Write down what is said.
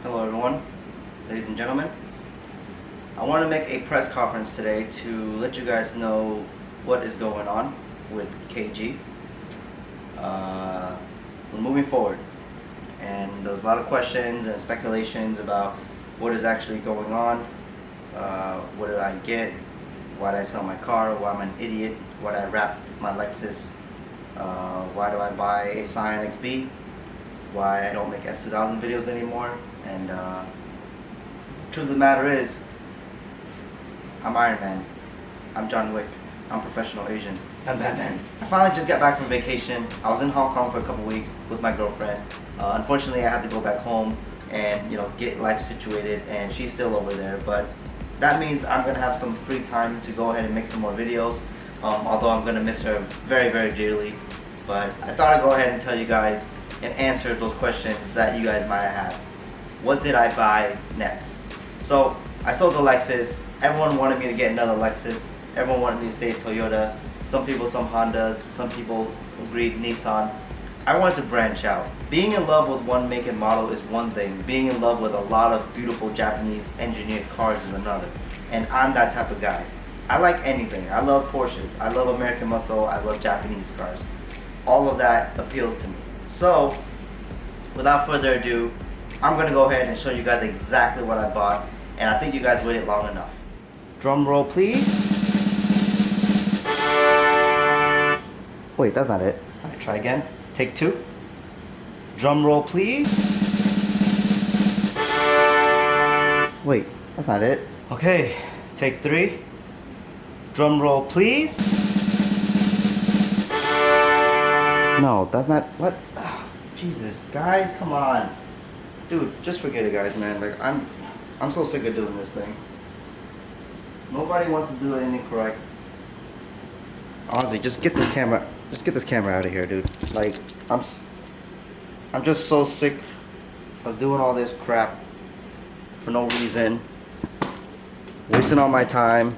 Hello everyone, ladies and gentlemen. I want to make a press conference today to let you guys know what is going on with KG. We're moving forward, and there's a lot of questions and speculations about what is actually going on. What did I get? Why did I sell my car? Why am I an idiot? Why did I wrap my Lexus? Why do I buy a Scion XB? Why I don't make S2000 videos anymore? And truth of the matter is, I'm Iron Man. I'm John Wick. I'm professional Asian. I'm Batman. I finally just got back from vacation. I was in Hong Kong for a couple weeks with my girlfriend. Unfortunately, I had to go back home and get life situated, and she's still over there. But that means I'm gonna have some free time to go ahead and make some more videos. Although I'm gonna miss her very, very dearly. But I thought I'd go ahead and tell you guys and answer those questions that you guys might have. What did I buy next? So I sold the Lexus. Everyone wanted me to get another Lexus. Everyone wanted me to stay Toyota. Some people, some Hondas. Some people agreed Nissan. I wanted to branch out. Being in love with one make and model is one thing. Being in love with a lot of beautiful Japanese engineered cars is another. And I'm that type of guy. I like anything. I love Porsches. I love American muscle. I love Japanese cars. All of that appeals to me. So, without further ado, I'm going to go ahead and show you guys exactly what I bought. And I think you guys waited long enough. Drum roll, please. Wait, that's not it. Alright, try again. Take two. Drum roll, please. Wait, that's not it. Okay, take three. Drum roll, please. No, that's not. What? Oh, Jesus, guys, come on. Dude, just forget it, guys, man. Like, I'm so sick of doing this thing. Nobody wants to do anything correct. Honestly, just get this camera out of here, dude. Like, I'm just so sick of doing all this crap for no reason. Wasting all my time.